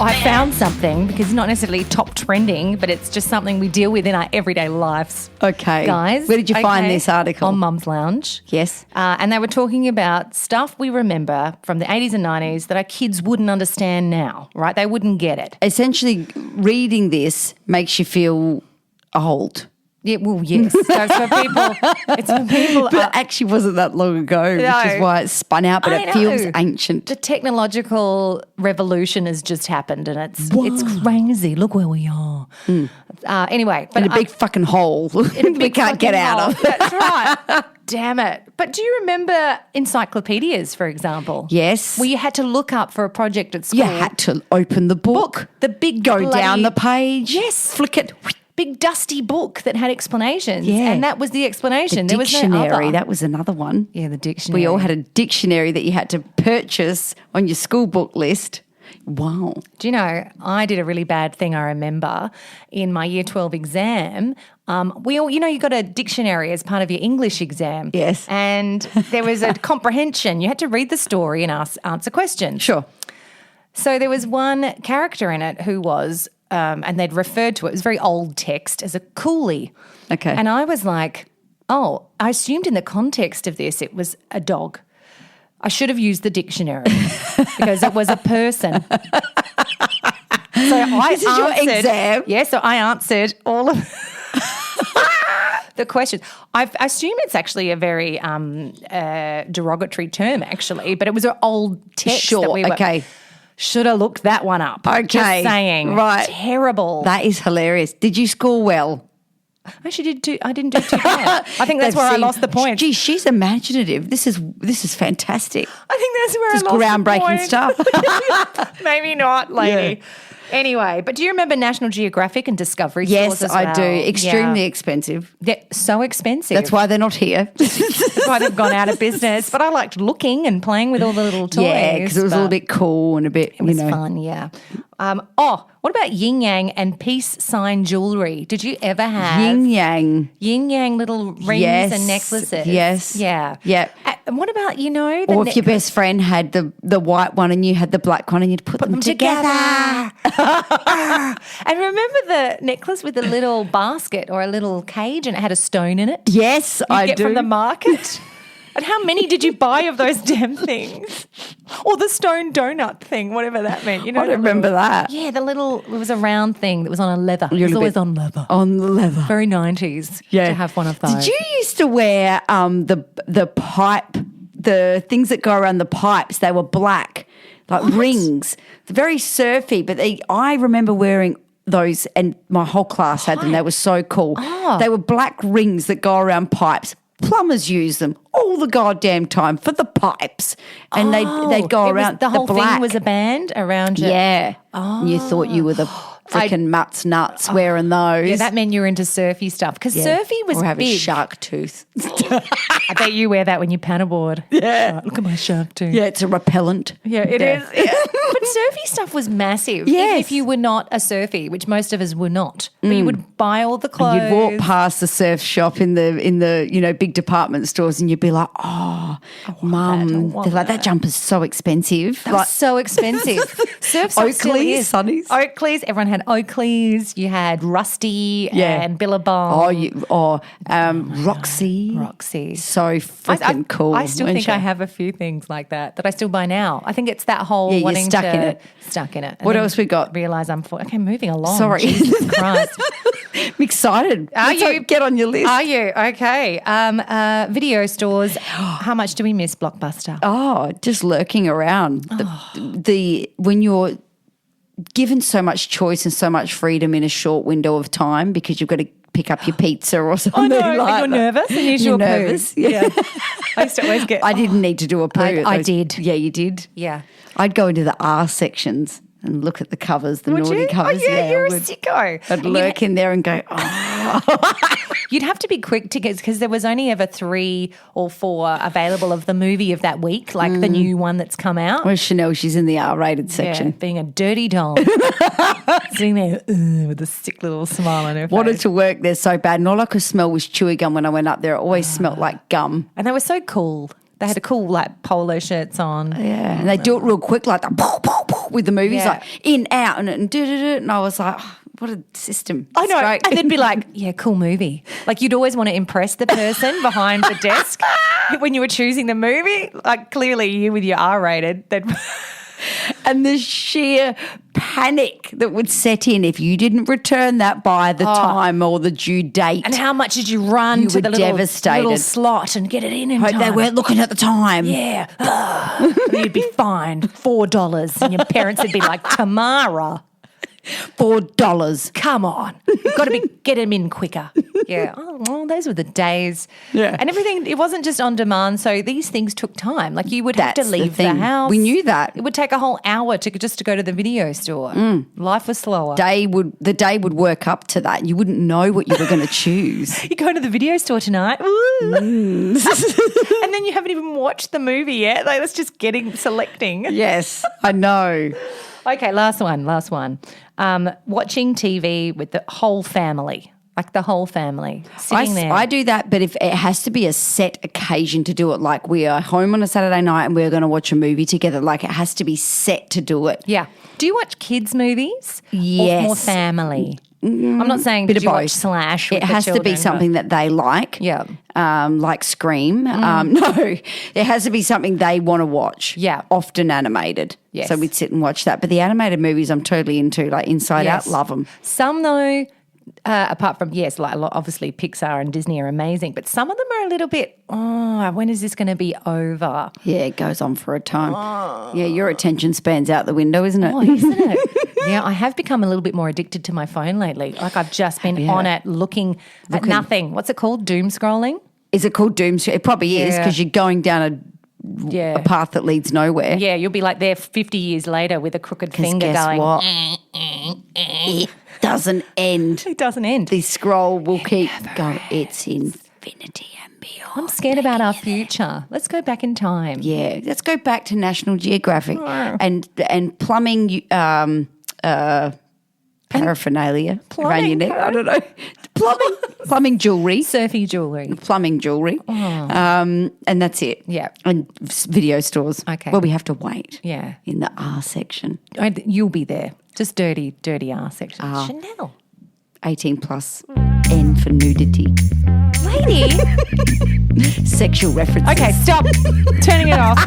I found something because it's not necessarily top trending, but it's just something we deal with in our everyday lives. Okay. Guys. Where did you find this article? On Mum's Lounge. Yes. And they were talking about stuff we remember from the 80s and 90s that our kids wouldn't understand now, right? They wouldn't get it. Essentially, reading this makes you feel old. Yeah, well, yes. So it's for people. But it actually wasn't that long ago, which is why it's spun out, but it feels ancient. The technological revolution has just happened and it's crazy. Look where we are. Anyway. But in a big fucking hole we can't get out of. That's right. Damn it. But do you remember encyclopedias, for example? Yes. Where you had to look up for a project at school. You had to open the book. The big Go down the page. Yes. Flick it. Big dusty book that had explanations. Yeah. And that was the explanation. The there dictionary, was no other. that was another one. Yeah, the dictionary. We all had a dictionary that you had to purchase on your school book list. Wow. Do you know, I did a really bad thing, I remember, in my Year 12 exam. You got a dictionary as part of your English exam. Yes. And there was a comprehension. You had to read the story and answer questions. Sure. So there was one character in it who was, and they'd referred to it was very old text, as a coolie. Okay. And I was like, I assumed in the context of this it was a dog. I should have used the dictionary because it was a person. So This is your exam? Yeah, so I answered all of the questions. I assume it's actually a very derogatory term, actually, but it was an old text. Sure, that we were, okay. Should have looked that one up. Okay. Just saying. Right. Terrible. That is hilarious. Did you score well? I didn't do too bad. I think that's where I lost the point. Gee, she's imaginative. This is fantastic. I think that's where This is I lost groundbreaking the point. stuff. Maybe not, lady. Yeah. Anyway, but do you remember National Geographic and Discovery Yes, stores as well? I do. Extremely expensive. They're so expensive. That's why they're not here. That's why they've gone out of business. But I liked looking and playing with all the little toys. Yeah, because it was a little bit cool and a bit, It was fun, yeah. What about Ying Yang and Peace sign jewellery? Did you ever have Ying Yang little rings and necklaces? Yes. Yeah. Yeah. And what about, or if your best friend had the white one and you had the black one and you'd put them together. And remember the necklace with a little basket or a little cage and it had a stone in it? Yes, I get do. From the market? And how many did you buy of those damn things? Or the stone donut thing, whatever that meant. You know, I don't remember that. Yeah, it was a round thing that was on a leather. It was always on leather. On the leather. Very 90s to have one of those. Did you used to wear the pipe, the things that go around the pipes? They were black, like rings. Very surfy, but I remember wearing those and my whole class had them. They were so cool. Oh. They were black rings that go around pipes. Plumbers use them all the goddamn time for the pipes, and they'd go around. The whole black thing was a band around you. Yeah. And you thought you were the freaking nuts wearing those. Yeah, that meant you were into surfy stuff because surfy was or have big. a shark tooth. I bet you wear that when you paddleboard. Yeah. Look at my shark tooth. Yeah, it's a repellent. Yeah, it is. Yeah. But surfy stuff was massive. Yes. Even if you were not a surfy, which most of us were not. But you would buy all the clothes. And you'd walk past the surf shop in the big department stores and you'd be like, Mum, they're like, that jumper's so expensive. That was so expensive. Surf stuff still Oakley's, is. Sunnies. Oakley's. Everyone had Oakley's. You had Rusty and Billabong. Roxy. Roxy. So freaking cool. I still think I have a few things like that I still buy now. I think it's that whole wanting you're stuck in it. What else we got? Realise I'm okay. Moving along. Sorry, Jesus Christ. I'm excited. Are you? Get on your list. Are you? Okay. Video stores. How much do we miss Blockbuster? Oh, just lurking around. When you're given so much choice and so much freedom in a short window of time because you've got to pick up your pizza or something like that. You're nervous and you're nervous. Yeah. I used to always get... I didn't need to do a poo. I did. Yeah, you did? Yeah. I'd go into the R sections and look at the covers, the naughty covers. Oh, yeah, you're a sicko. I'd lurk in there and go, You'd have to be quick to get, because there was only ever 3 or 4 available of the movie of that week, like the new one that's come out. Well, Chanel, she's in the R-rated section. Yeah, being a dirty doll. Sitting there with a sick little smile on her face. Wanted to work there so bad, and all I could smell was chewy gum when I went up there. It always smelled like gum. And they were so cool. They had a cool, like, polo shirts on. Yeah, and they do it real quick, like the pow, pow, pow. with the movies, Yeah. like in, out, and do. And I was like, oh, what a system. I know. It's great. And they'd be like, yeah, cool movie. Like you'd always want to impress the person behind the desk when you were choosing the movie. Like clearly you with your R-rated. And the sheer panic that would set in if you didn't return that by the time or the due date. And how much did you run You to were the little devastated. slot and get it in Hope time? they weren't looking at the time. Yeah. And you'd be fined $4 and your parents would be like, Tamara, $4. come on. You've got to get them in quicker. Yeah. Oh, well, those were the days. Yeah. And everything, it wasn't just on demand. So these things took time. Like you would have That's to the leave the thing. house. We knew that. It would take a whole hour just to go to the video store. Life was slower. The day would work up to that. You wouldn't know what you were going to choose. You go to the video store tonight. Ooh. And then you haven't even watched the movie yet. Like that's just selecting. Yes, I know. Okay, last one. Watching TV with the whole family, like the whole family sitting there. I do that, but if it has to be a set occasion to do it, like we are home on a Saturday night and we're going to watch a movie together, like it has to be set to do it. Yeah. Do you watch kids' movies? Yes. Or more family? I'm not saying Bit did of you watch both. Slash with It the has to children, be but- something that they like. Yeah. Like Scream. No, it has to be something they want to watch. Yeah. Often animated. Yes. So we'd sit and watch that. But the animated movies I'm totally into, like Inside Yes. Out, love them. Some though, apart from like obviously Pixar and Disney are amazing, but some of them are a little bit. Oh, when is this going to be over? Yeah, it goes on for a time. Yeah, your attention span's out the window, isn't it? Oh, isn't it? Yeah, I have become a little bit more addicted to my phone lately. Like I've just been on it, looking at nothing. What's it called? Doom scrolling. Is it called doom? It probably is Yeah. because you're going down a path that leads nowhere. Yeah, you'll be like there 50 years later with a crooked 'Cause finger guess going. what? It doesn't end. It doesn't end. The scroll will keep going. It's infinity and beyond. I'm scared about our future. Let's go back in time. Yeah, let's go back to National Geographic and plumbing. Paraphernalia around your neck. I don't know. Plumbing jewellery. Surfy jewellery. Plumbing jewellery. And that's it. Yeah. And video stores. Okay. Well, we have to wait. Yeah. In the R section. You'll be there. Just dirty R section. Chanel. 18 plus. N for nudity. Lady. Sexual references. Okay, stop turning it off.